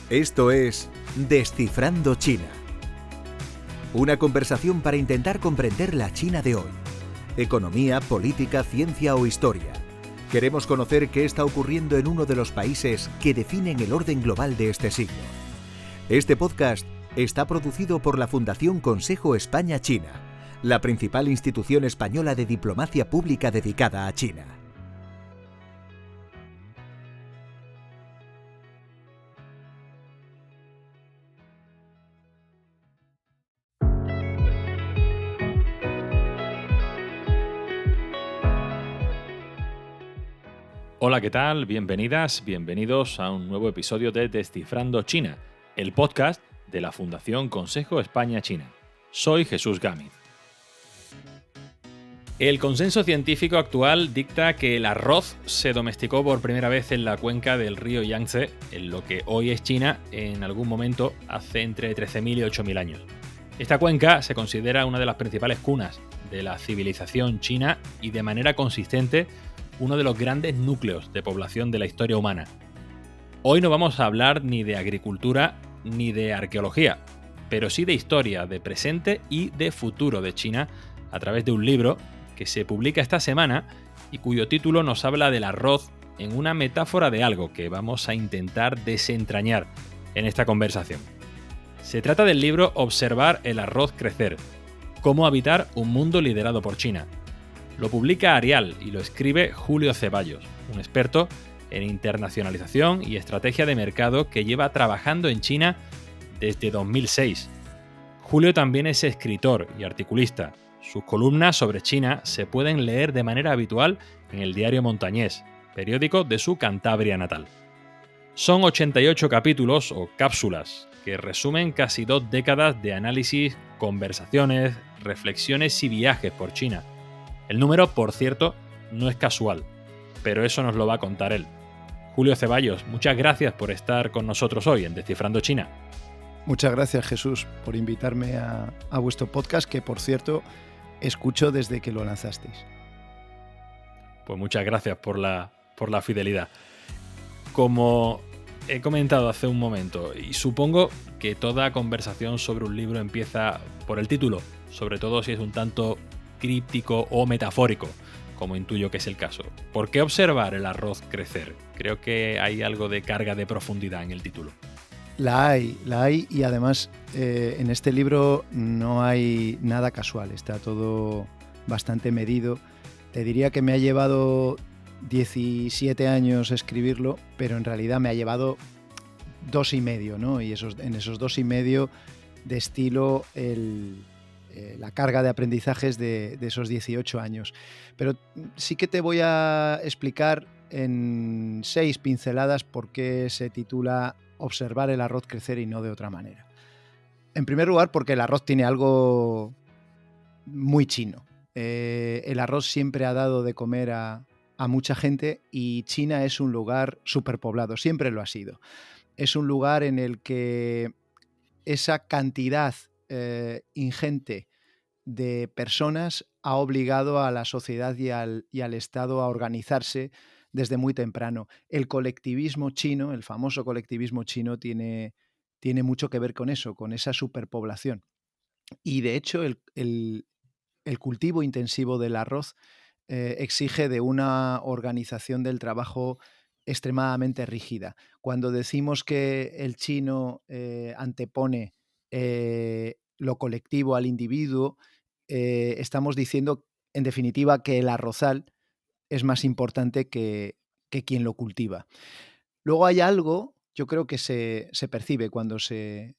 Esto es Descifrando China. Una conversación para intentar comprender la China de hoy. Economía, política, ciencia o historia. Queremos conocer qué está ocurriendo en uno de los países que definen el orden global de este siglo. Este podcast está producido por la Fundación Consejo España-China, la principal institución española de diplomacia pública dedicada a China. Hola, ¿qué tal? Bienvenidas, bienvenidos a un nuevo episodio de Descifrando China, el podcast de la Fundación Consejo España-China. Soy Jesús Gámez. El consenso científico actual dicta que el arroz se domesticó por primera vez en la cuenca del río Yangtze, en lo que hoy es China, en algún momento hace entre 13.000 y 8.000 años. Esta cuenca se considera una de las principales cunas de la civilización china y de manera consistente uno de los grandes núcleos de población de la historia humana. Hoy no vamos a hablar ni de agricultura ni de arqueología, pero sí de historia, de presente y de futuro de China a través de un libro que se publica esta semana y cuyo título nos habla del arroz en una metáfora de algo que vamos a intentar desentrañar en esta conversación. Se trata del libro Observar el arroz crecer, cómo habitar un mundo liderado por China. Lo publica Arial y lo escribe Julio Ceballos, un experto en internacionalización y estrategia de mercado que lleva trabajando en China desde 2006. Julio también es escritor y articulista. Sus columnas sobre China se pueden leer de manera habitual en el Diario Montañés, periódico de su Cantabria natal. Son 88 capítulos o cápsulas que resumen casi 2 décadas de análisis, conversaciones, reflexiones y viajes por China. El número, por cierto, no es casual, pero eso nos lo va a contar él. Julio Ceballos, muchas gracias por estar con nosotros hoy en Descifrando China. Muchas gracias, Jesús, por invitarme a vuestro podcast, que por cierto escucho desde que lo lanzasteis. Pues muchas gracias por la fidelidad. Como he comentado hace un momento, y supongo que toda conversación sobre un libro empieza por el título, sobre todo si es un tanto críptico o metafórico, como intuyo que es el caso. ¿Por qué observar el arroz crecer? Creo que hay algo de carga de profundidad en el título. La hay y además en este libro no hay nada casual, está todo bastante medido. Te diría que me ha llevado 17 años escribirlo, pero en realidad me ha llevado 2 y medio, ¿no? Y en esos 2 y medio destilo la carga de aprendizajes de esos 18 años. Pero sí que te voy a explicar en 6 pinceladas por qué se titula Observar el arroz crecer y no de otra manera. En primer lugar, porque el arroz tiene algo muy chino. El arroz siempre ha dado de comer a mucha gente y China es un lugar superpoblado, siempre lo ha sido. Es un lugar en el que esa cantidad ingente de personas ha obligado a la sociedad y al Estado a organizarse desde muy temprano. El colectivismo chino, el famoso colectivismo chino, tiene mucho que ver con eso, con esa superpoblación. Y de hecho el cultivo intensivo del arroz exige de una organización del trabajo extremadamente rígida. Cuando decimos que el chino antepone lo colectivo al individuo, estamos diciendo, en definitiva, que el arrozal es más importante que quien lo cultiva. Luego hay algo, yo creo que se percibe cuando se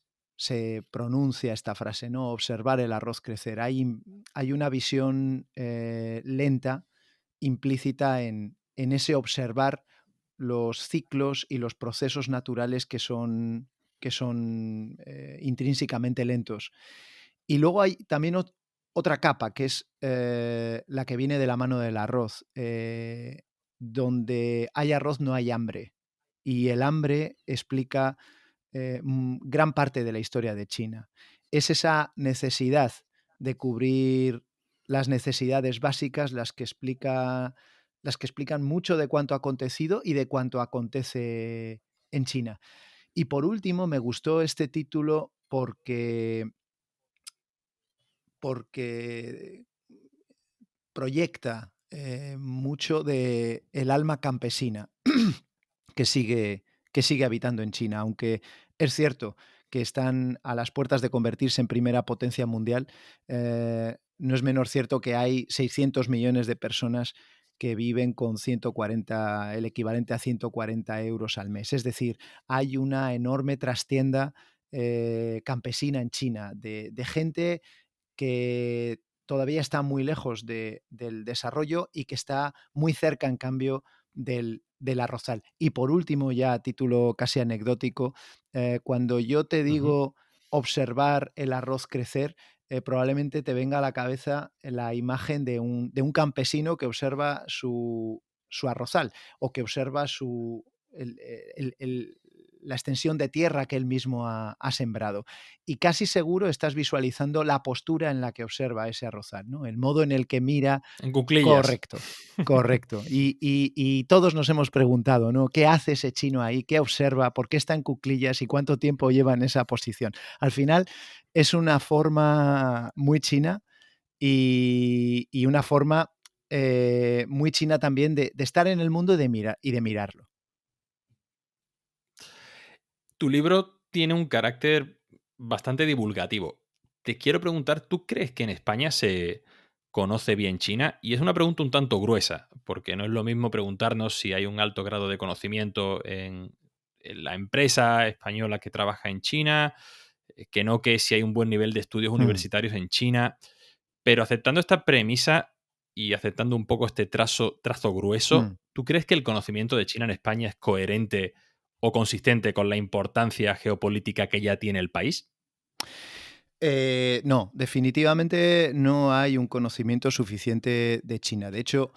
pronuncia esta frase, ¿no? Observar el arroz crecer. Hay una visión lenta, implícita en ese observar los ciclos y los procesos naturales que son intrínsecamente lentos. Y luego hay también otra capa, que es la que viene de la mano del arroz. Donde hay arroz no hay hambre. Y el hambre explica gran parte de la historia de China. Es esa necesidad de cubrir las necesidades básicas las que explican mucho de cuánto ha acontecido y de cuánto acontece en China. Y por último, me gustó este título porque proyecta mucho de el alma campesina que sigue habitando en China, aunque es cierto que están a las puertas de convertirse en primera potencia mundial, no es menor cierto que hay 600 millones de personas que viven con 140, el equivalente a 140 euros al mes. Es decir, hay una enorme trastienda campesina en China de gente que todavía está muy lejos del desarrollo y que está muy cerca, en cambio, del arrozal. Y por último, ya a título casi anecdótico, cuando yo te Ujú. digo observar el arroz crecer, probablemente te venga a la cabeza la imagen de un campesino que observa su arrozal o que observa la extensión de tierra que él mismo ha sembrado. Y casi seguro estás visualizando la postura en la que observa ese arrozal, ¿no? El modo en el que mira. En cuclillas. Correcto, correcto. Y todos nos hemos preguntado, ¿no? ¿Qué hace ese chino ahí? ¿Qué observa? ¿Por qué está en cuclillas? ¿Y cuánto tiempo lleva en esa posición? Al final es una forma muy china y una forma muy china también de estar en el mundo y de mirarlo. Tu libro tiene un carácter bastante divulgativo. Te quiero preguntar, ¿tú crees que en España se conoce bien China? Y es una pregunta un tanto gruesa, porque no es lo mismo preguntarnos si hay un alto grado de conocimiento en la empresa española que trabaja en China, que no que si hay un buen nivel de estudios Mm, universitarios en China. Pero aceptando esta premisa y aceptando un poco este trazo grueso, mm. ¿tú crees que el conocimiento de China en España es coherente o consistente con la importancia geopolítica que ya tiene el país? No, definitivamente no hay un conocimiento suficiente de China. De hecho,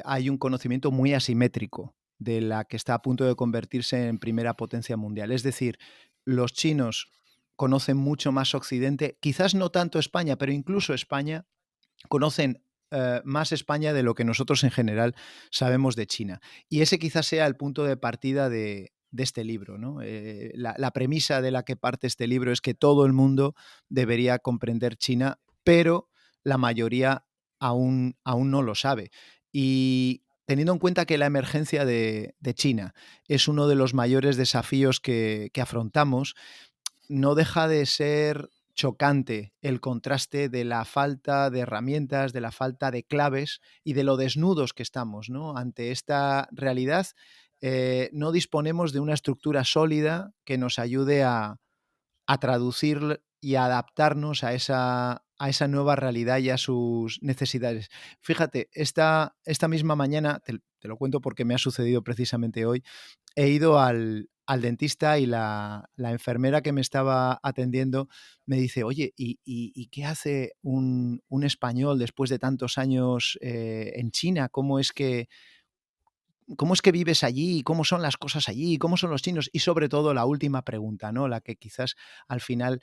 hay un conocimiento muy asimétrico de la que está a punto de convertirse en primera potencia mundial. Es decir, los chinos conocen mucho más Occidente, quizás no tanto España, pero incluso España conocen más España de lo que nosotros en general sabemos de China. Y ese quizás sea el punto de partida de este libro, ¿no? La premisa de la que parte este libro es que todo el mundo debería comprender China, pero la mayoría aún no lo sabe. Y teniendo en cuenta que la emergencia de China es uno de los mayores desafíos que afrontamos, no deja de ser chocante el contraste de la falta de herramientas, de la falta de claves y de lo desnudos que estamos, ¿no? Ante esta realidad. No disponemos de una estructura sólida que nos ayude a traducir y a adaptarnos a esa nueva realidad y a sus necesidades. Fíjate, esta misma mañana, te lo cuento porque me ha sucedido precisamente hoy, he ido al dentista y la enfermera que me estaba atendiendo me dice, oye, ¿y qué hace un español después de tantos años en China? ¿Cómo es que vives allí? ¿Cómo son las cosas allí? ¿Cómo son los chinos? Y sobre todo la última pregunta, ¿no? La que quizás al final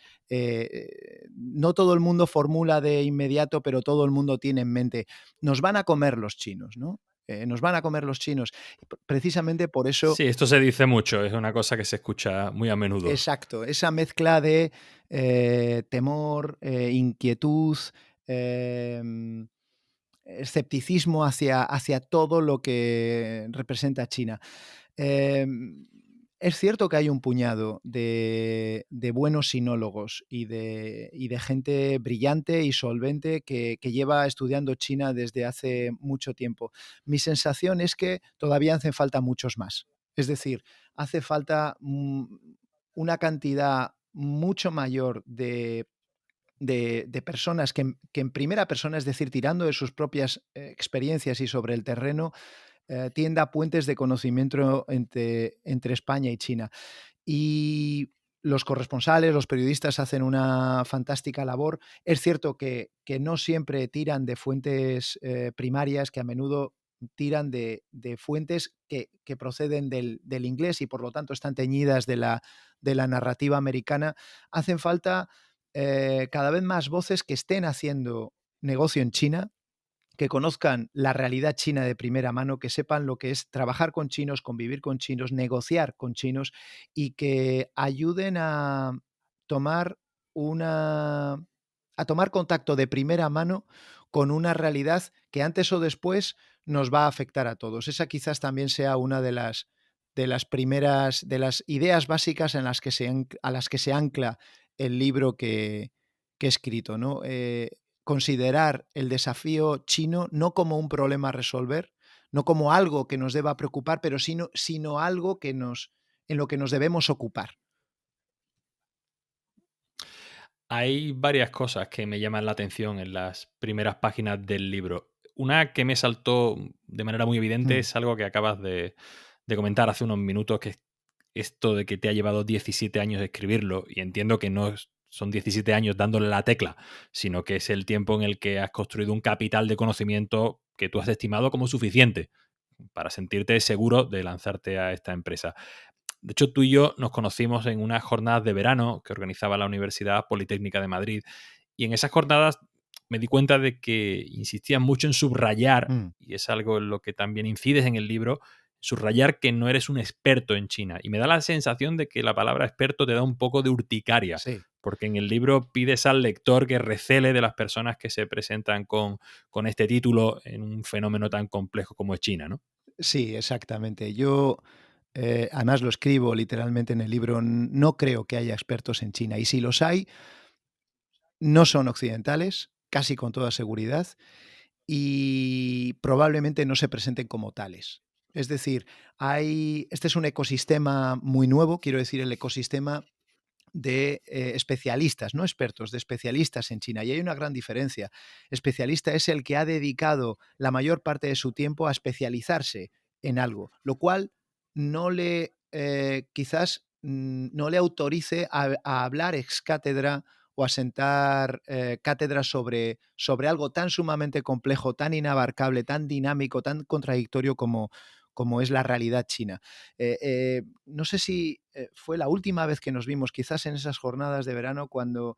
no todo el mundo formula de inmediato, pero todo el mundo tiene en mente, nos van a comer los chinos, ¿no? Nos van a comer los chinos. Precisamente por eso. Sí, esto se dice mucho, es una cosa que se escucha muy a menudo. Exacto, esa mezcla de temor, inquietud, em, escepticismo hacia todo lo que representa China. Em, es cierto que hay un puñado de buenos sinólogos y de gente brillante y solvente que lleva estudiando China desde hace mucho tiempo. Mi sensación es que todavía hacen falta muchos más. Es decir, hace falta una cantidad mucho mayor de personas que en primera persona, es decir, tirando de sus propias experiencias y sobre el terreno, tienda puentes de conocimiento entre España y China. Y los corresponsales, los periodistas hacen una fantástica labor. Es cierto que no siempre tiran de fuentes primarias, que a menudo tiran de fuentes que proceden del inglés y por lo tanto están teñidas de la narrativa americana. Hacen falta cada vez más voces que estén haciendo negocio en China que conozcan la realidad china de primera mano, que sepan lo que es trabajar con chinos, convivir con chinos, negociar con chinos y que ayuden tomar una a tomar contacto de primera mano con una realidad que antes o después nos va a afectar a todos. Esa quizás también sea una de las primeras, de las ideas básicas en las que a las que se ancla el libro que he escrito, ¿no? Considerar el desafío chino no como un problema a resolver, no como algo que nos deba preocupar, pero sino algo en lo que nos debemos ocupar. Hay varias cosas que me llaman la atención en las primeras páginas del libro. Una que me saltó de manera muy evidente Mm, es algo que acabas de comentar hace unos minutos, que es esto de que te ha llevado 17 años escribirlo, y entiendo que no son 17 años dándole la tecla, sino que es el tiempo en el que has construido un capital de conocimiento que tú has estimado como suficiente para sentirte seguro de lanzarte a esta empresa. De hecho, tú y yo nos conocimos en unas jornadas de verano que organizaba la Universidad Politécnica de Madrid, y en esas jornadas me di cuenta de que insistías mucho en subrayar, mm, y es algo en lo que también incides en el libro, subrayar que no eres un experto en China. Y me da la sensación de que la palabra experto te da un poco de urticaria, sí. porque en el libro pides al lector que recele de las personas que se presentan con este título en un fenómeno tan complejo como es China, ¿no? Sí, exactamente. Yo, además lo escribo literalmente en el libro, no creo que haya expertos en China. Y si los hay, no son occidentales, casi con toda seguridad, y probablemente no se presenten como tales. Es decir, este es un ecosistema muy nuevo, quiero decir, el ecosistema de especialistas, no expertos, de especialistas en China. Y hay una gran diferencia. Especialista es el que ha dedicado la mayor parte de su tiempo a especializarse en algo, lo cual no le quizás no le autorice a hablar ex cátedra o a sentar cátedra sobre algo tan sumamente complejo, tan inabarcable, tan dinámico, tan contradictorio como es la realidad china. No sé si fue la última vez que nos vimos, quizás en esas jornadas de verano, cuando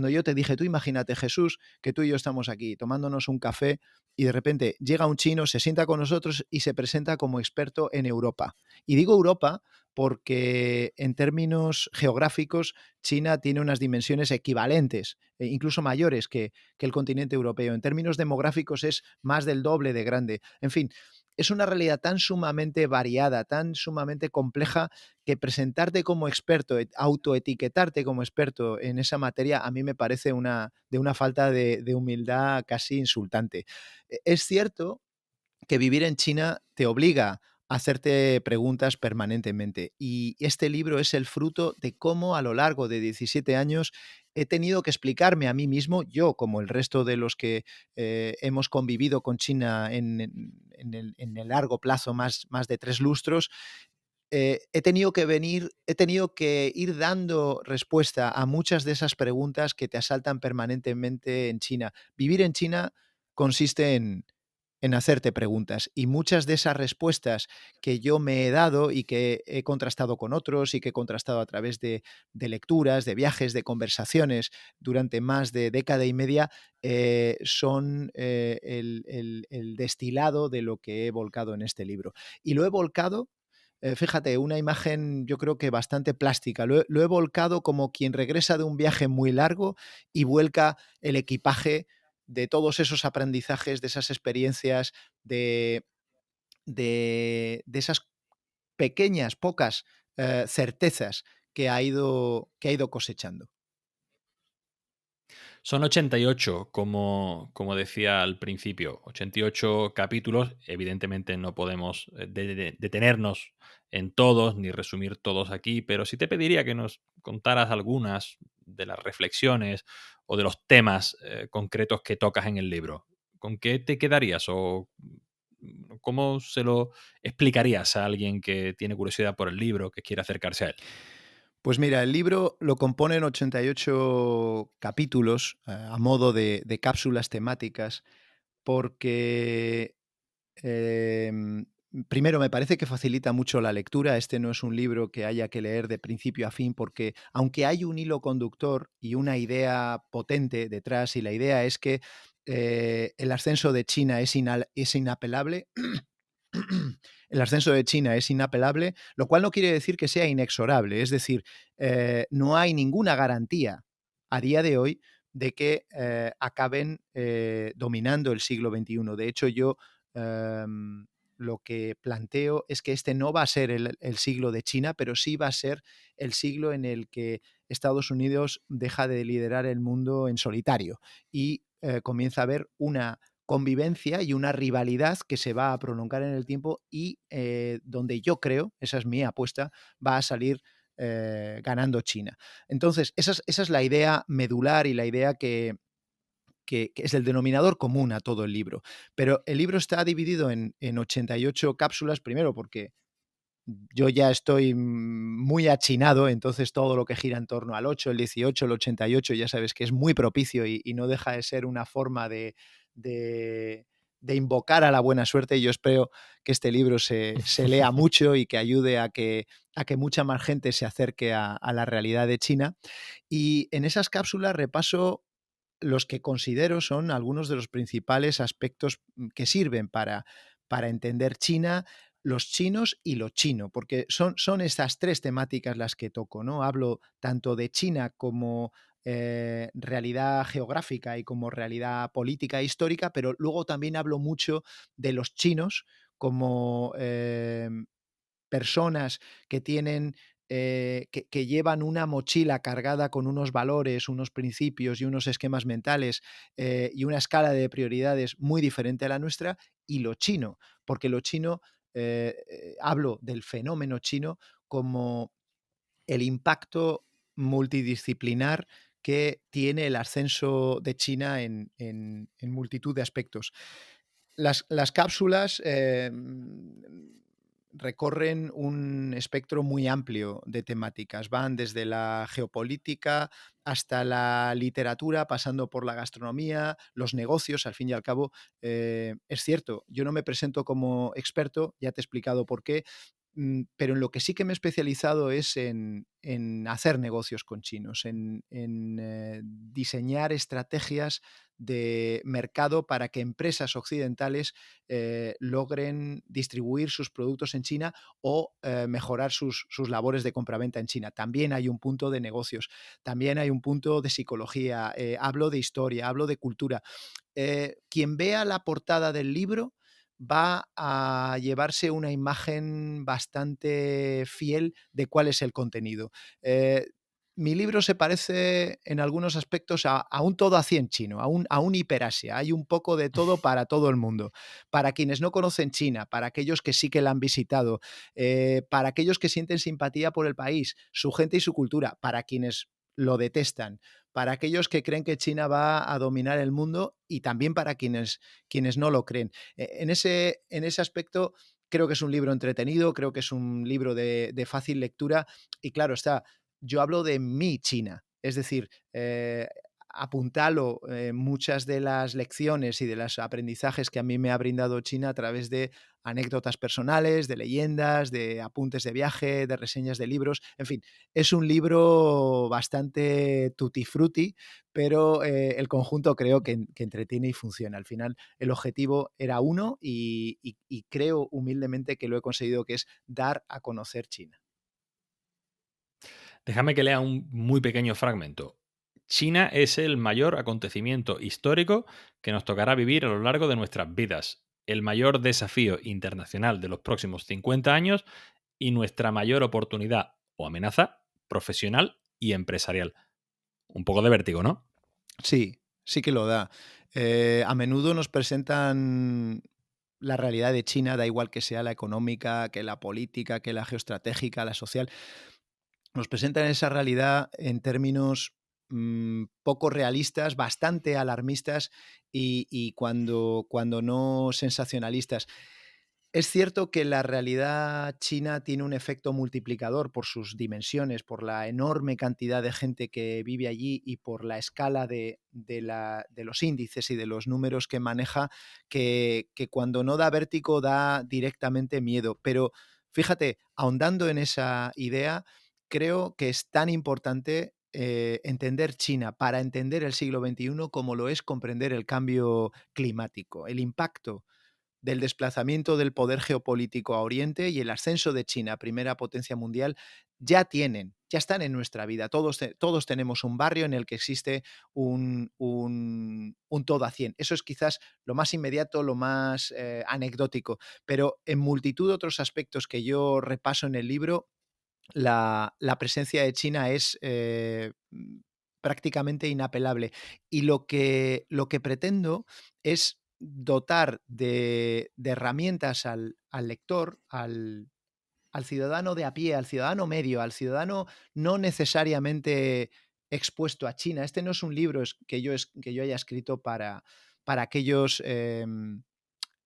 yo te dije, tú imagínate, Jesús, que tú y yo estamos aquí tomándonos un café y de repente llega un chino, se sienta con nosotros y se presenta como experto en Europa. Y digo Europa porque en términos geográficos China tiene unas dimensiones equivalentes, incluso mayores que el continente europeo. En términos demográficos es más del doble de grande. En fin, es una realidad tan sumamente variada, tan sumamente compleja, que presentarte como experto, autoetiquetarte como experto en esa materia, a mí me parece de una falta de humildad casi insultante. Es cierto que vivir en China te obliga a hacerte preguntas permanentemente. Y este libro es el fruto de cómo a lo largo de 17 años he tenido que explicarme a mí mismo, yo como el resto de los que hemos convivido con China en el largo plazo, más de 3 lustros, he tenido que ir dando respuesta a muchas de esas preguntas que te asaltan permanentemente en China. Vivir en China consiste en hacerte preguntas, y muchas de esas respuestas que yo me he dado y que he contrastado con otros y que he contrastado a través de lecturas, de viajes, de conversaciones durante más de década y media, son el destilado de lo que he volcado en este libro. Y lo he volcado, fíjate, una imagen yo creo que bastante plástica. Lo he volcado como quien regresa de un viaje muy largo y vuelca el equipaje de todos esos aprendizajes, de esas experiencias, de, de esas pequeñas, pocas certezas que ha ido cosechando. Son 88, como decía al principio, 88 capítulos. Evidentemente no podemos detenernos en todos ni resumir todos aquí, pero sí te pediría que nos contaras algunas de las reflexiones o de los temas concretos que tocas en el libro. ¿Con qué te quedarías o cómo se lo explicarías a alguien que tiene curiosidad por el libro, que quiere acercarse a él? Pues mira, el libro lo componen 88 capítulos a modo de cápsulas temáticas porque Em, primero, me parece que facilita mucho la lectura. Este no es un libro que haya que leer de principio a fin, porque aunque hay un hilo conductor y una idea potente detrás, y la idea es que el ascenso de China es inapelable. El ascenso de China es inapelable, lo cual no quiere decir que sea inexorable. Es decir, no hay ninguna garantía a día de hoy de que acaben dominando el siglo XXI. De hecho, yo lo que planteo es que este no va a ser el siglo de China, pero sí va a ser el siglo en el que Estados Unidos deja de liderar el mundo en solitario y comienza a haber una convivencia y una rivalidad que se va a prolongar en el tiempo y donde yo creo, esa es mi apuesta, va a salir ganando China. Entonces, esa es la idea medular y la idea que es el denominador común a todo el libro. Pero el libro está dividido en 88 cápsulas, primero porque yo ya estoy muy achinado, entonces todo lo que gira en torno al 8, el 18, el 88, ya sabes que es muy propicio y no deja de ser una forma de, de invocar a la buena suerte. Y yo espero que este libro se lea mucho y que ayude a que mucha más gente se acerque a la realidad de China. Y en esas cápsulas repaso los que considero son algunos de los principales aspectos que sirven para entender China, los chinos y lo chino, porque son estas tres temáticas las que toco, ¿no? Hablo tanto de China como realidad geográfica y como realidad política e histórica, pero luego también hablo mucho de los chinos como personas que tienen que llevan una mochila cargada con unos valores, unos principios y unos esquemas mentales y una escala de prioridades muy diferente a la nuestra, y lo chino, porque lo chino, hablo del fenómeno chino como el impacto multidisciplinar que tiene el ascenso de China en multitud de aspectos. Las cápsulas recorren un espectro muy amplio de temáticas. Van desde la geopolítica hasta la literatura, pasando por la gastronomía, los negocios, al fin y al cabo. Es cierto, yo no me presento como experto, ya te he explicado por qué, pero en lo que sí que me he especializado es en hacer negocios con chinos, en diseñar estrategias de mercado para que empresas occidentales logren distribuir sus productos en China o mejorar sus labores de compraventa en China. También hay un punto de negocios, también hay un punto de psicología, hablo de historia, hablo de cultura. Quien vea la portada del libro va a llevarse una imagen bastante fiel de cuál es el contenido. Mi libro se parece en algunos aspectos a un todo a 100 chino, a un hiperasia. Hay un poco de todo para todo el mundo. Para quienes no conocen China, para aquellos que sí que la han visitado, para aquellos que sienten simpatía por el país, su gente y su cultura, para quienes lo detestan, para aquellos que creen que China va a dominar el mundo y también para quienes no lo creen. En ese aspecto creo que es un libro entretenido, creo que es un libro de fácil lectura y claro está, yo hablo de mi China, es decir, apuntalo muchas de las lecciones y de los aprendizajes que a mí me ha brindado China a través de anécdotas personales, de leyendas, de apuntes de viaje, de reseñas de libros, en fin, es un libro bastante tutti frutti, pero el conjunto creo que entretiene y funciona. Al final el objetivo era uno y creo humildemente que lo he conseguido, que es dar a conocer China. Déjame que lea un muy pequeño fragmento. China es el mayor acontecimiento histórico que nos tocará vivir a lo largo de nuestras vidas, el mayor desafío internacional de los próximos 50 años y nuestra mayor oportunidad o amenaza profesional y empresarial. Un poco de vértigo, ¿no? Sí, sí que lo da. A menudo nos presentan la realidad de China, da igual que sea la económica, que la política, que la geoestratégica, la social. Nos presentan esa realidad en términos poco realistas, bastante alarmistas y cuando no sensacionalistas. Es cierto que la realidad china tiene un efecto multiplicador por sus dimensiones, por la enorme cantidad de gente que vive allí y por la escala de los índices y de los números que maneja, que cuando no da vértigo da directamente miedo. Pero fíjate, ahondando en esa idea, creo que es tan importante entender China para entender el siglo XXI como lo es comprender el cambio climático, el impacto del desplazamiento del poder geopolítico a Oriente y el ascenso de China, primera potencia mundial, ya están en nuestra vida. Todos tenemos un barrio en el que existe un todo a 100. Eso es quizás lo más inmediato, lo más anecdótico, pero en multitud de otros aspectos que yo repaso en el libro, la presencia de China es prácticamente inapelable. Y lo que pretendo es dotar de herramientas al lector, al ciudadano de a pie, al ciudadano medio, al ciudadano no necesariamente expuesto a China. Este no es un libro que yo haya escrito para aquellos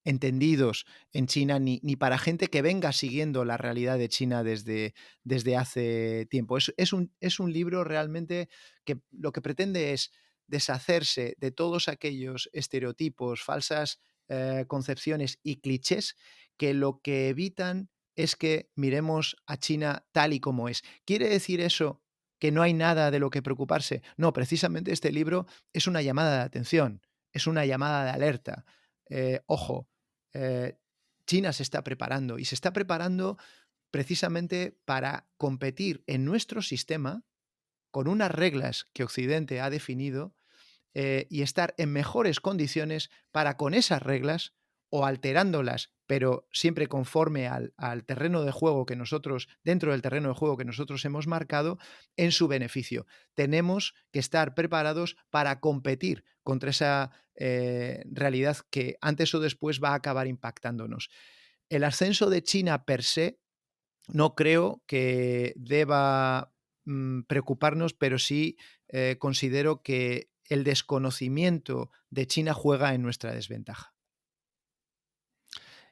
entendidos en China, ni para gente que venga siguiendo la realidad de China desde hace tiempo. Es un libro realmente que lo que pretende es deshacerse de todos aquellos estereotipos, falsas concepciones y clichés que lo que evitan es que miremos a China tal y como es. ¿Quiere decir eso que no hay nada de lo que preocuparse? No, precisamente este libro es una llamada de atención, es una llamada de alerta. Ojo, China se está preparando y se está preparando precisamente para competir en nuestro sistema con unas reglas que Occidente ha definido y estar en mejores condiciones para con esas reglas o alterándolas, pero siempre conforme al terreno de juego que nosotros, dentro del terreno de juego que nosotros hemos marcado, en su beneficio. Tenemos que estar preparados para competir contra esa realidad que antes o después va a acabar impactándonos. El ascenso de China per se no creo que deba preocuparnos, pero sí considero que el desconocimiento de China juega en nuestra desventaja.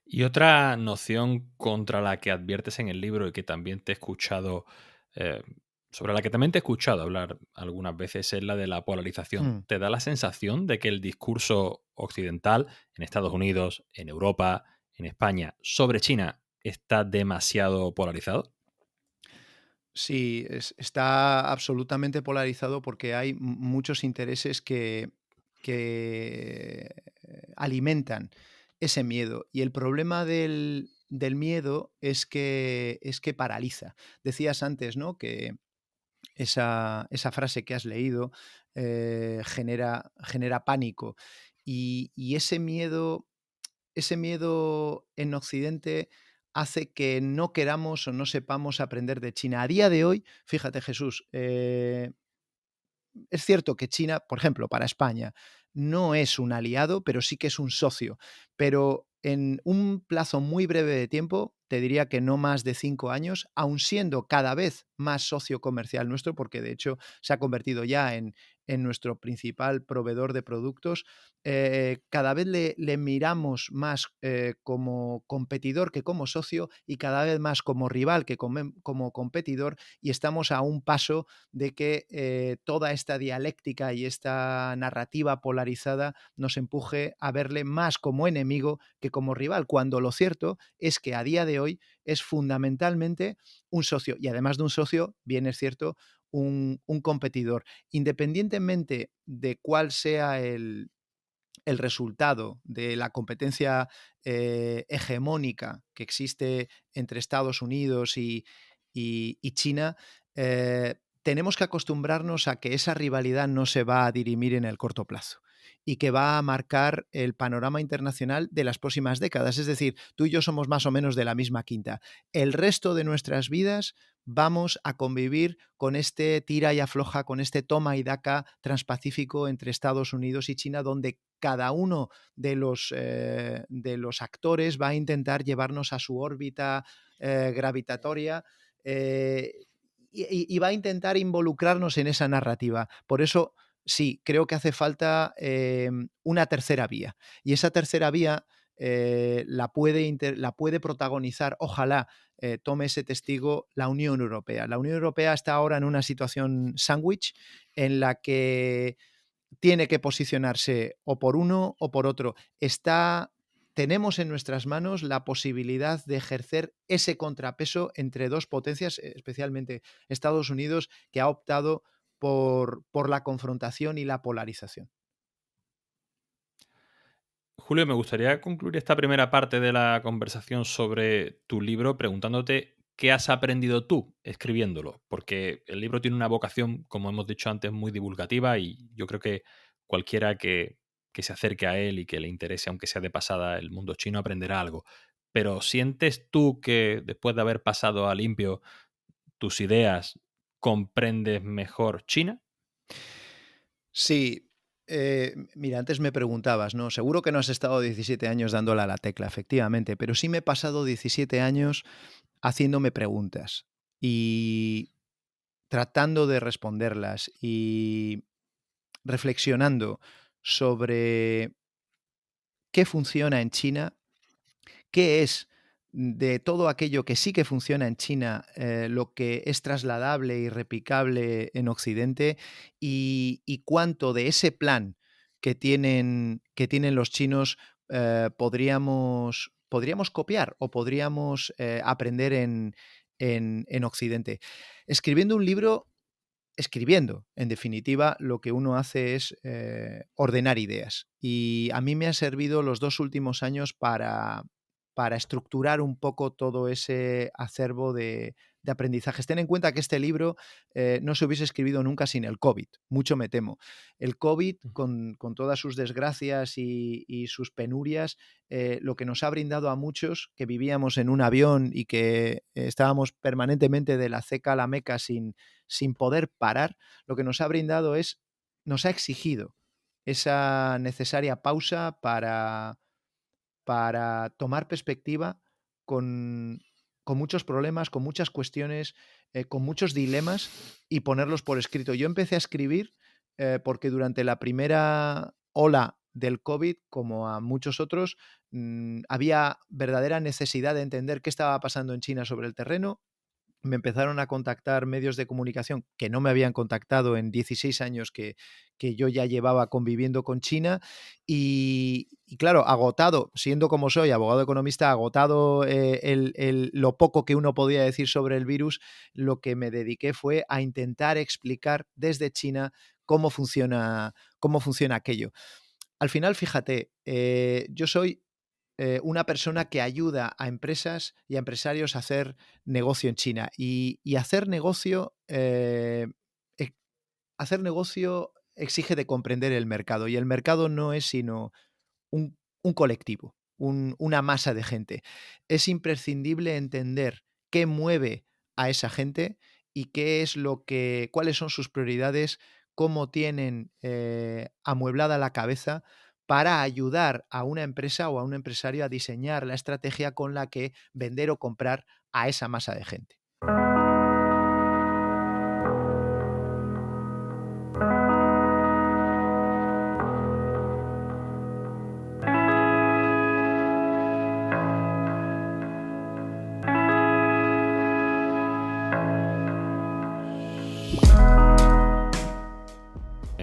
Y otra noción contra la que adviertes en el libro y que también te he escuchado, sobre la que también te he escuchado hablar algunas veces, es la de la polarización. Mm. ¿Te da la sensación de que el discurso occidental en Estados Unidos, en Europa, en España, sobre China está demasiado polarizado? Sí, está absolutamente polarizado porque hay muchos intereses que alimentan ese miedo. Y el problema del miedo es que paraliza. Decías antes, ¿no?, que esa frase que has leído genera pánico. Y ese miedo en Occidente hace que no queramos o no sepamos aprender de China. A día de hoy, fíjate, Jesús, es cierto que China, por ejemplo, para España, no es un aliado, pero sí que es un socio. Pero en un plazo muy breve de tiempo, te diría que no más de 5 años, aun siendo cada vez más socio comercial nuestro, porque de hecho se ha convertido ya en nuestro principal proveedor de productos, cada vez le miramos más como competidor que como socio y cada vez más como rival que como competidor, y estamos a un paso de que toda esta dialéctica y esta narrativa polarizada nos empuje a verle más como enemigo que como rival, cuando lo cierto es que a día de hoy es fundamentalmente un socio, y además de un socio, bien es cierto, un competidor. Independientemente de cuál sea el resultado de la competencia hegemónica que existe entre Estados Unidos y China, tenemos que acostumbrarnos a que esa rivalidad no se va a dirimir en el corto plazo y que va a marcar el panorama internacional de las próximas décadas. Es decir, tú y yo somos más o menos de la misma quinta. El resto de nuestras vidas vamos a convivir con este tira y afloja, con este toma y daca transpacífico entre Estados Unidos y China, donde cada uno de los actores va a intentar llevarnos a su órbita gravitatoria y va a intentar involucrarnos en esa narrativa. Por eso, sí, creo que hace falta una tercera vía. Y esa tercera vía la puede protagonizar, ojalá tome ese testigo, la Unión Europea. La Unión Europea está ahora en una situación sándwich en la que tiene que posicionarse o por uno o por otro. Tenemos en nuestras manos la posibilidad de ejercer ese contrapeso entre dos potencias, especialmente Estados Unidos, que ha optado por la confrontación y la polarización. Julio, me gustaría concluir esta primera parte de la conversación sobre tu libro preguntándote qué has aprendido tú escribiéndolo, porque el libro tiene una vocación, como hemos dicho antes, muy divulgativa y yo creo que cualquiera que se acerque a él y que le interese, aunque sea de pasada, el mundo chino, aprenderá algo. Pero ¿sientes tú que después de haber pasado a limpio tus ideas, comprendes mejor China? Sí, mira, antes me preguntabas, ¿no? Seguro que no has estado 17 años dándole a la tecla, efectivamente, pero sí me he pasado 17 años haciéndome preguntas y tratando de responderlas y reflexionando sobre qué funciona en China, qué es de todo aquello que sí que funciona en China, lo que es trasladable y replicable en Occidente y cuánto de ese plan que tienen los chinos podríamos copiar o podríamos aprender en Occidente. Escribiendo un libro, en definitiva, lo que uno hace es ordenar ideas. Y a mí me ha servido los 2 últimos años para estructurar un poco todo ese acervo de aprendizajes. Ten en cuenta que este libro no se hubiese escrito nunca sin el COVID, mucho me temo. El COVID, con todas sus desgracias y sus penurias, lo que nos ha brindado a muchos que vivíamos en un avión y que estábamos permanentemente de la ceca a la meca sin poder parar, lo que nos ha brindado nos ha exigido esa necesaria pausa para tomar perspectiva con, con muchos problemas, con muchas cuestiones, con muchos dilemas y ponerlos por escrito. Yo empecé a escribir porque durante la primera ola del COVID, como a muchos otros, había verdadera necesidad de entender qué estaba pasando en China sobre el terreno. Me empezaron a contactar medios de comunicación que no me habían contactado en 16 años que yo ya llevaba conviviendo con China y claro, agotado, siendo como soy, abogado economista, agotado lo poco que uno podía decir sobre el virus, lo que me dediqué fue a intentar explicar desde China cómo funciona aquello. Al final, fíjate, yo soy una persona que ayuda a empresas y a empresarios a hacer negocio en China. Y e- hacer negocio exige de comprender el mercado. Y el mercado no es sino un colectivo, una masa de gente. Es imprescindible entender qué mueve a esa gente y cuáles son sus prioridades, cómo tienen amueblada la cabeza para ayudar a una empresa o a un empresario a diseñar la estrategia con la que vender o comprar a esa masa de gente.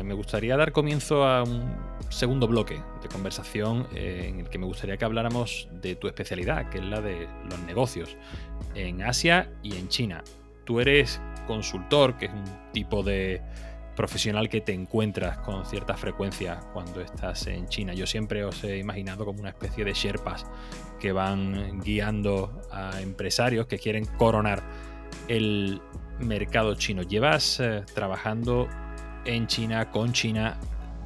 Me gustaría dar comienzo a un segundo bloque de conversación en el que me gustaría que habláramos de tu especialidad, que es la de los negocios en Asia y en China. Tú eres consultor, que es un tipo de profesional que te encuentras con cierta frecuencia cuando estás en China. Yo siempre os he imaginado como una especie de sherpas que van guiando a empresarios que quieren coronar el mercado chino. Llevas trabajando en China, con China,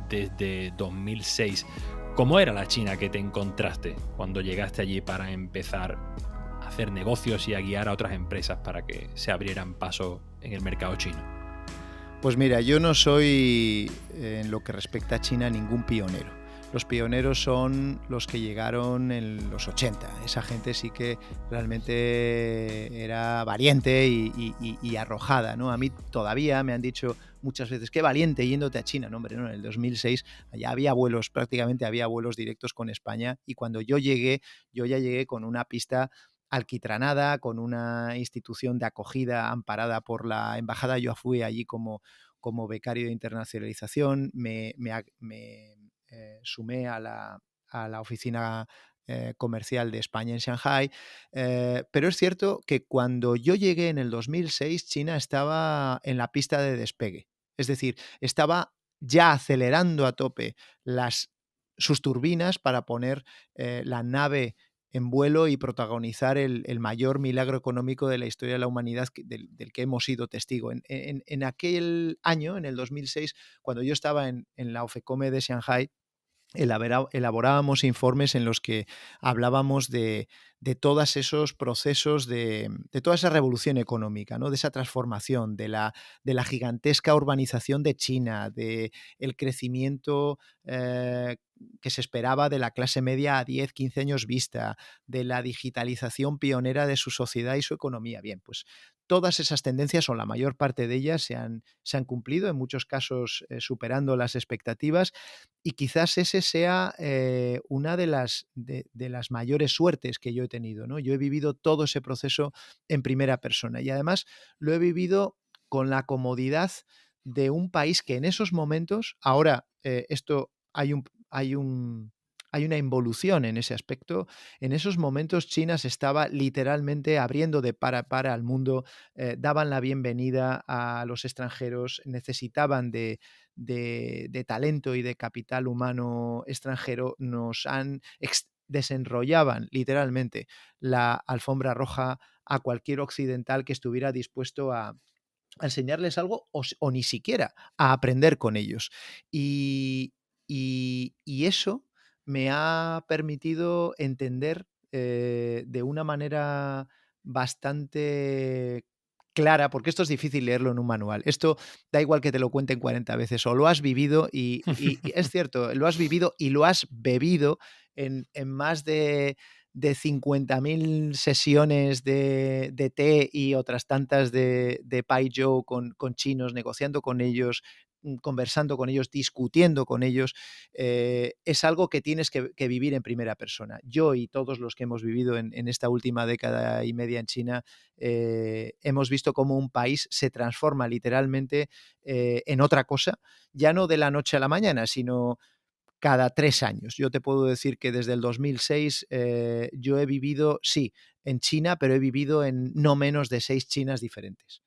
desde 2006. ¿Cómo era la China que te encontraste cuando llegaste allí para empezar a hacer negocios y a guiar a otras empresas para que se abrieran paso en el mercado chino? Pues mira, yo no soy, en lo que respecta a China, ningún pionero. Los pioneros son los que llegaron en los 80. Esa gente sí que realmente era valiente y arrojada, ¿no? A mí todavía me han dicho muchas veces, qué valiente yéndote a China. No, hombre, no, en el 2006 ya había vuelos, prácticamente había vuelos directos con España y cuando yo ya llegué con una pista alquitranada, con una institución de acogida amparada por la embajada. Yo fui allí como becario de internacionalización, me sumé a la oficina comercial de España en Shanghai, pero es cierto que cuando yo llegué en el 2006, China estaba en la pista de despegue. Es decir, estaba ya acelerando a tope sus turbinas para poner la nave en vuelo y protagonizar el mayor milagro económico de la historia de la humanidad del que hemos sido testigo. En aquel año, en el 2006, cuando yo estaba en la OFECOME de Shanghai, elaborábamos informes en los que hablábamos de todos esos procesos, de toda esa revolución económica, ¿no? De esa transformación, de la gigantesca urbanización de China, del crecimiento que se esperaba de la clase media a 10, 15 años vista, de la digitalización pionera de su sociedad y su economía. Bien, pues todas esas tendencias, o la mayor parte de ellas, se han cumplido, en muchos casos superando las expectativas, y quizás ese sea una de las mayores suertes que yo he tenido, ¿no? Yo he vivido todo ese proceso en primera persona, y además lo he vivido con la comodidad de un país que en esos momentos, ahora esto hay una involución en ese aspecto. En esos momentos China se estaba literalmente abriendo de par a par al mundo, daban la bienvenida a los extranjeros, necesitaban de talento y de capital humano extranjero, desenrollaban literalmente la alfombra roja a cualquier occidental que estuviera dispuesto a enseñarles algo, o ni siquiera a aprender con ellos. Y eso me ha permitido entender de una manera bastante clara, porque esto es difícil leerlo en un manual. Esto da igual que te lo cuenten 40 veces, o lo has vivido y es cierto, lo has vivido y lo has bebido en más de 50.000 sesiones de té y otras tantas de Pai Zhou con chinos, negociando con ellos, conversando con ellos, discutiendo con ellos, es algo que tienes que vivir en primera persona. Yo y todos los que hemos vivido en esta última década y media en China, hemos visto cómo un país se transforma literalmente en otra cosa, ya no de la noche a la mañana, sino cada 3 años. Yo te puedo decir que desde el 2006 yo he vivido, sí, en China, pero he vivido en no menos de 6 Chinas diferentes.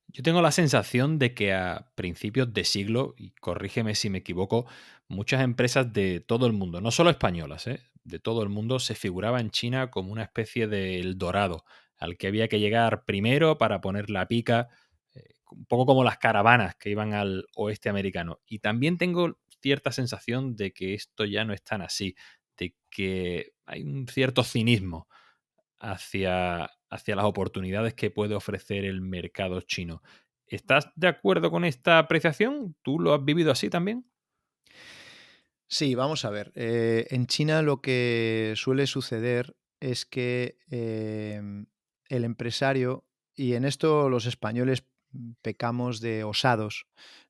Yo tengo la sensación de que a principios de siglo, y corrígeme si me equivoco, muchas empresas de todo el mundo, no solo españolas, de todo el mundo, se figuraba en China como una especie de El Dorado, al que había que llegar primero para poner la pica, un poco como las caravanas que iban al oeste americano. Y también tengo cierta sensación de que esto ya no es tan así, de que hay un cierto cinismo hacia las oportunidades que puede ofrecer el mercado chino. ¿Estás de acuerdo con esta apreciación? ¿Tú lo has vivido así también? Sí, vamos a ver. En China lo que suele suceder es que el empresario, y en esto los españoles pecamos de osados,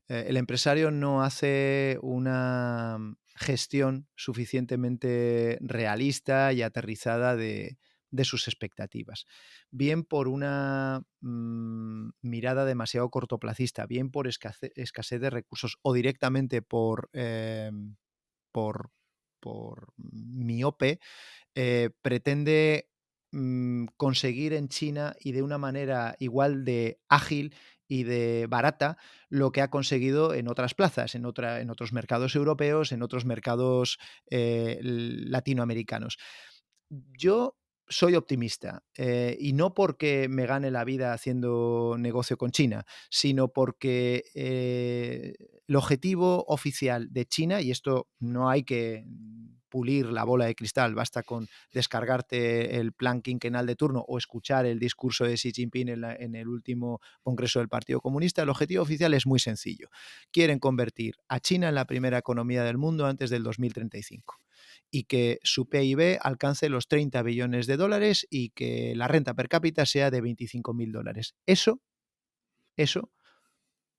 el empresario no hace una gestión suficientemente realista y aterrizada de sus expectativas. Bien por una mirada demasiado cortoplacista, bien por escasez de recursos, o directamente por, por miope, pretende conseguir en China, y de una manera igual de ágil y de barata, lo que ha conseguido en otras plazas, en otros mercados europeos, en otros mercados latinoamericanos. Yo soy optimista, y no porque me gane la vida haciendo negocio con China, sino porque el objetivo oficial de China, y esto no hay que pulir la bola de cristal, basta con descargarte el plan quinquenal de turno o escuchar el discurso de Xi Jinping en el último Congreso del Partido Comunista. El objetivo oficial es muy sencillo: quieren convertir a China en la primera economía del mundo antes del 2035, y que su PIB alcance los 30 billones de dólares y que la renta per cápita sea de 25.000 dólares. Eso,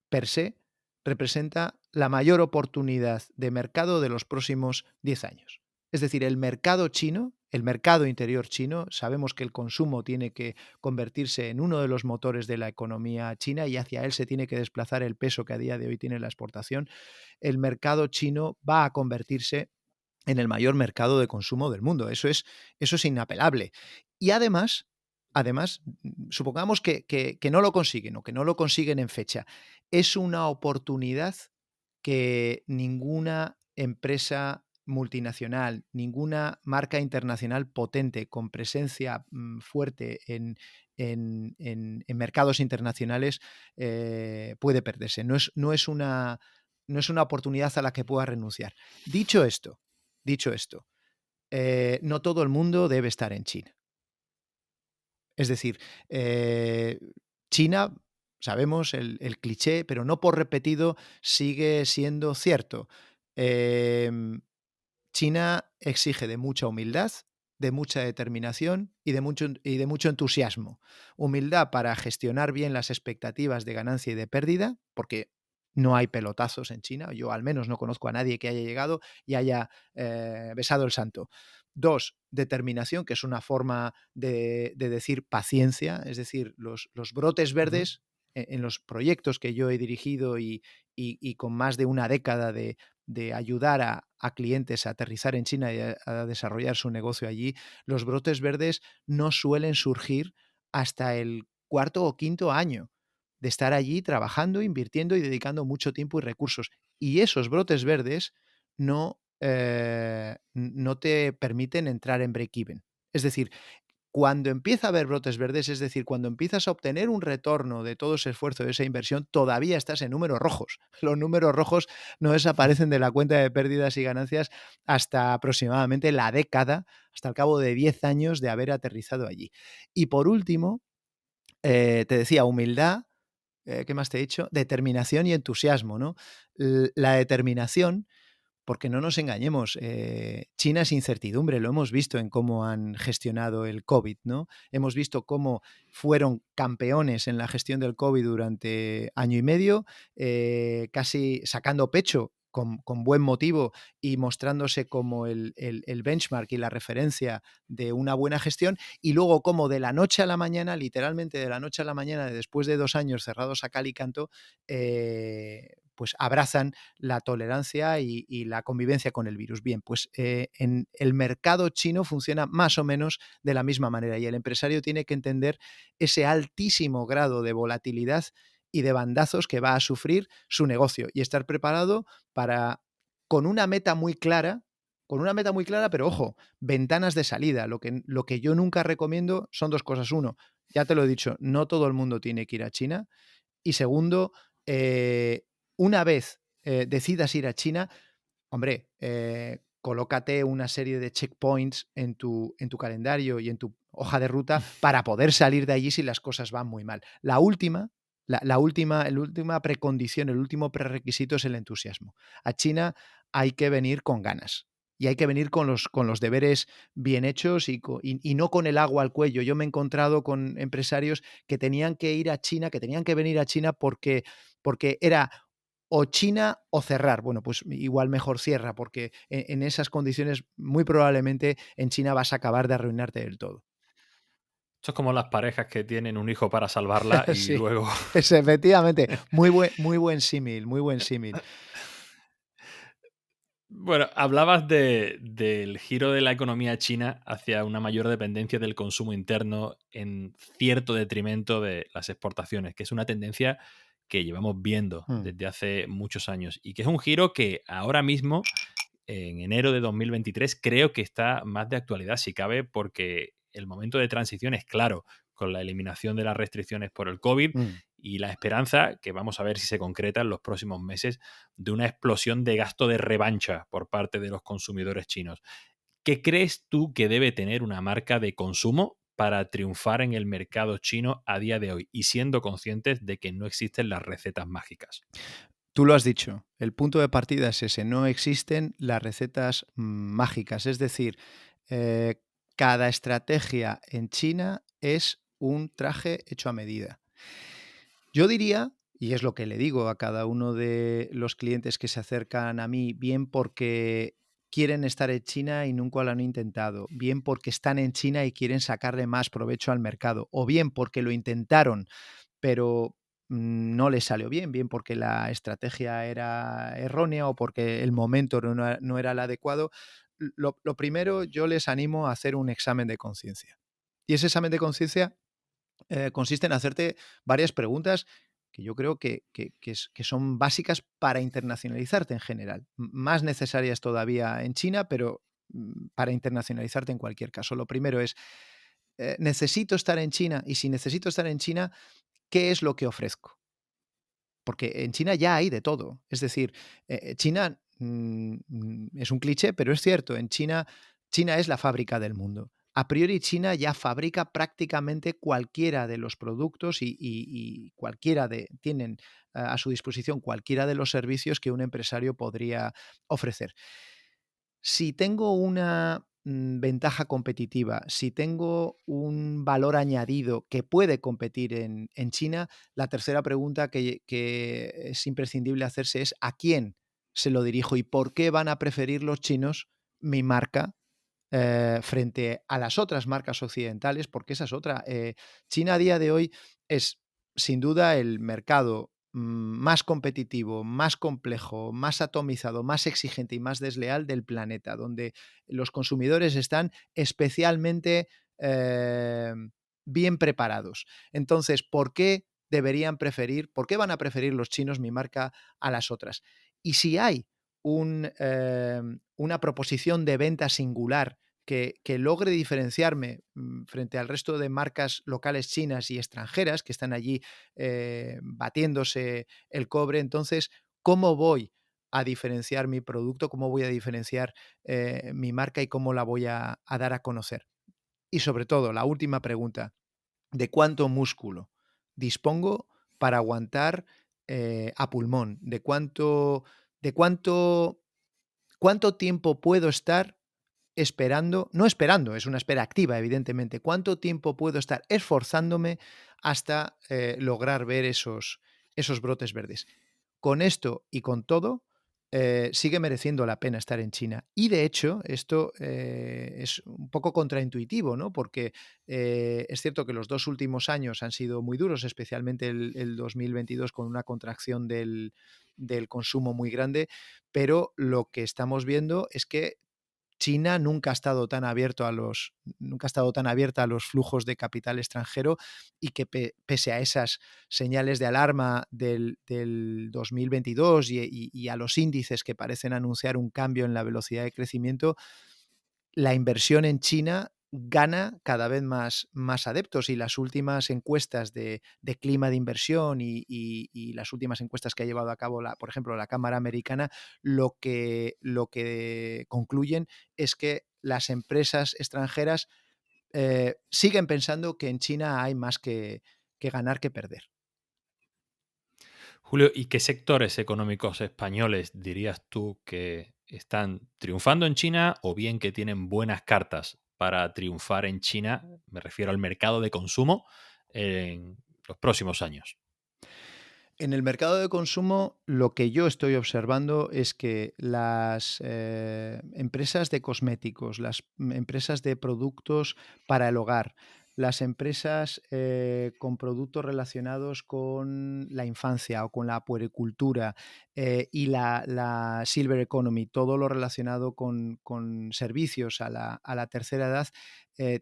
per se, representa la mayor oportunidad de mercado de los próximos 10 años. Es decir, el mercado chino, el mercado interior chino, sabemos que el consumo tiene que convertirse en uno de los motores de la economía china, y hacia él se tiene que desplazar el peso que a día de hoy tiene la exportación. El mercado chino va a convertirse en el mayor mercado de consumo del mundo. Eso es inapelable. Y además, además, supongamos que no lo consiguen o que no lo consiguen en fecha, es una oportunidad que ninguna empresa multinacional, ninguna marca internacional potente con presencia fuerte en mercados internacionales puede perderse. No es una oportunidad a la que pueda renunciar. Dicho esto, no todo el mundo debe estar en China. Es decir, China, sabemos el cliché, pero no por repetido sigue siendo cierto. China exige de mucha humildad, de mucha determinación y de mucho entusiasmo. Humildad para gestionar bien las expectativas de ganancia y de pérdida, porque no hay pelotazos en China. Yo al menos no conozco a nadie que haya llegado y haya besado el santo. 2, determinación, que es una forma de decir paciencia, es decir, los brotes verdes en los proyectos que yo he dirigido y con más de una década de ayudar a clientes a aterrizar en China y a desarrollar su negocio allí, los brotes verdes no suelen surgir hasta el cuarto o quinto año de estar allí trabajando, invirtiendo y dedicando mucho tiempo y recursos. Y esos brotes verdes no te permiten entrar en break-even. Es decir, cuando empieza a haber brotes verdes, es decir, cuando empiezas a obtener un retorno de todo ese esfuerzo, de esa inversión, todavía estás en números rojos. Los números rojos no desaparecen de la cuenta de pérdidas y ganancias hasta aproximadamente la década, hasta el cabo de 10 años de haber aterrizado allí. Y por último, te decía, humildad, ¿qué más te he dicho? Determinación y entusiasmo, ¿no? La determinación, porque no nos engañemos, China es incertidumbre, lo hemos visto en cómo han gestionado el COVID, ¿no? Hemos visto cómo fueron campeones en la gestión del COVID durante año y medio, casi sacando pecho con buen motivo y mostrándose como el benchmark y la referencia de una buena gestión, y luego como de la noche a la mañana, literalmente de la noche a la mañana, después de 2 años cerrados a cal y canto, pues abrazan la tolerancia y la convivencia con el virus. Bien, pues en el mercado chino funciona más o menos de la misma manera y el empresario tiene que entender ese altísimo grado de volatilidad y de bandazos que va a sufrir su negocio y estar preparado para, con una meta muy clara, pero ojo, ventanas de salida. Lo que yo nunca recomiendo son 2 cosas. Uno, ya te lo he dicho, no todo el mundo tiene que ir a China. Y segundo, una vez decidas ir a China, hombre, colócate una serie de checkpoints en tu calendario y en tu hoja de ruta para poder salir de allí si las cosas van muy mal. La última precondición, el último prerequisito es el entusiasmo. A China hay que venir con ganas. Y hay que venir con los deberes bien hechos y no con el agua al cuello. Yo me he encontrado con empresarios que tenían que ir a China, que tenían que venir a China porque era o China o cerrar. Bueno, pues igual mejor cierra, porque en esas condiciones muy probablemente en China vas a acabar de arruinarte del todo. Esto es como las parejas que tienen un hijo para salvarla y Sí, luego... efectivamente. Muy buen símil, muy buen símil. Bueno, hablabas del giro de la economía china hacia una mayor dependencia del consumo interno en cierto detrimento de las exportaciones, que es una tendencia que llevamos viendo desde hace muchos años y que es un giro que ahora mismo, en enero de 2023, creo que está más de actualidad, si cabe, porque el momento de transición es claro, con la eliminación de las restricciones por el COVID y la esperanza, que vamos a ver si se concreta en los próximos meses, de una explosión de gasto de revancha por parte de los consumidores chinos. ¿Qué crees tú que debe tener una marca de consumo para triunfar en el mercado chino a día de hoy y siendo conscientes de que no existen las recetas mágicas? Tú lo has dicho, el punto de partida es ese, no existen las recetas mágicas, es decir, eh, cada estrategia en China es un traje hecho a medida. Yo diría, y es lo que le digo a cada uno de los clientes que se acercan a mí, bien porque quieren estar en China y nunca lo han intentado, bien porque están en China y quieren sacarle más provecho al mercado, o bien porque lo intentaron, pero no les salió bien, bien porque la estrategia era errónea o porque el momento no era el adecuado. Lo primero, yo les animo a hacer un examen de conciencia. Y ese examen de conciencia consiste en hacerte varias preguntas que yo creo que son básicas para internacionalizarte en general. Más necesarias todavía en China, pero para internacionalizarte en cualquier caso. Lo primero es, ¿necesito estar en China? Y si necesito estar en China, ¿qué es lo que ofrezco? Porque en China ya hay de todo. Es decir, China es un cliché, pero es cierto. En China es la fábrica del mundo. A priori, China ya fabrica prácticamente cualquiera de los productos y tienen a su disposición cualquiera de los servicios que un empresario podría ofrecer. Si tengo una ventaja competitiva, si tengo un valor añadido que puede competir en China, la tercera pregunta que es imprescindible hacerse es ¿a quién se lo dirijo y por qué van a preferir los chinos mi marca frente a las otras marcas occidentales? Porque esa es otra. China a día de hoy es sin duda el mercado más competitivo, más complejo, más atomizado, más exigente y más desleal del planeta, donde los consumidores están especialmente bien preparados. Entonces, ¿por qué van a preferir los chinos mi marca a las otras? Y si hay una proposición de venta singular que logre diferenciarme frente al resto de marcas locales chinas y extranjeras que están allí batiéndose el cobre, entonces, ¿cómo voy a diferenciar mi producto? ¿Cómo voy a diferenciar mi marca y cómo la voy a dar a conocer? Y sobre todo, la última pregunta, ¿de cuánto músculo dispongo para aguantar a pulmón? ¿De cuánto tiempo puedo estar no esperando, es una espera activa, evidentemente? ¿Cuánto tiempo puedo estar esforzándome hasta lograr ver esos brotes verdes? Con esto y con todo, sigue mereciendo la pena estar en China. Y de hecho, esto es un poco contraintuitivo, ¿no? Porque es cierto que los 2 últimos años han sido muy duros, especialmente el 2022 con una contracción del consumo muy grande, pero lo que estamos viendo es que China nunca ha estado tan abierta a los flujos de capital extranjero y que pese a esas señales de alarma del 2022 y a los índices que parecen anunciar un cambio en la velocidad de crecimiento, la inversión en China gana cada vez más adeptos, y las últimas encuestas de clima de inversión y las últimas encuestas que ha llevado a cabo, por ejemplo, la Cámara Americana, lo que concluyen es que las empresas extranjeras siguen pensando que en China hay más que ganar que perder. Julio, ¿y qué sectores económicos españoles dirías tú que están triunfando en China o bien que tienen buenas cartas para triunfar en China? Me refiero al mercado de consumo en los próximos años. En el mercado de consumo, lo que yo estoy observando es que las empresas de cosméticos, las empresas de productos para el hogar, las empresas con productos relacionados con la infancia o con la puericultura y la Silver Economy, todo lo relacionado con servicios a la tercera edad,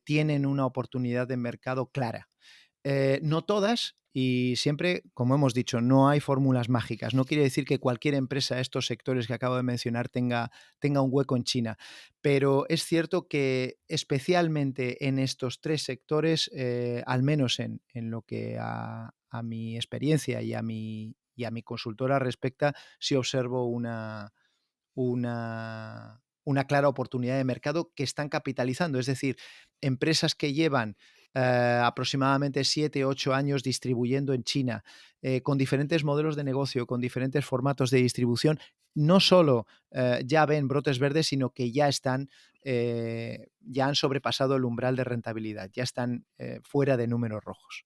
tienen una oportunidad de mercado clara. No todas, y siempre, como hemos dicho, no hay fórmulas mágicas. No quiere decir que cualquier empresa de estos sectores que acabo de mencionar tenga un hueco en China, pero es cierto que especialmente en estos 3 sectores, al menos en lo que a mi experiencia y a mi consultora respecta, sí observo una clara oportunidad de mercado que están capitalizando. Es decir, empresas que llevan aproximadamente 7 o 8 años distribuyendo en China, con diferentes modelos de negocio, con diferentes formatos de distribución, no solo ya ven brotes verdes, sino que ya han sobrepasado el umbral de rentabilidad, ya están fuera de números rojos.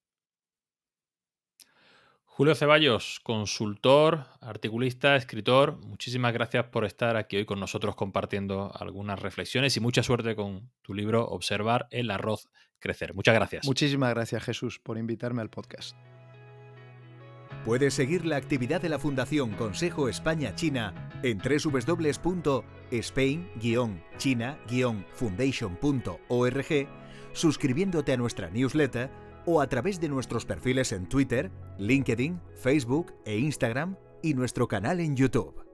Julio Ceballos, consultor, articulista, escritor, muchísimas gracias por estar aquí hoy con nosotros compartiendo algunas reflexiones y mucha suerte con tu libro Observar el arroz crecer. Muchas gracias. Muchísimas gracias, Jesús, por invitarme al podcast. Puedes seguir la actividad de la Fundación Consejo España-China en www.spain-china-foundation.org, suscribiéndote a nuestra newsletter o a través de nuestros perfiles en Twitter, LinkedIn, Facebook e Instagram y nuestro canal en YouTube.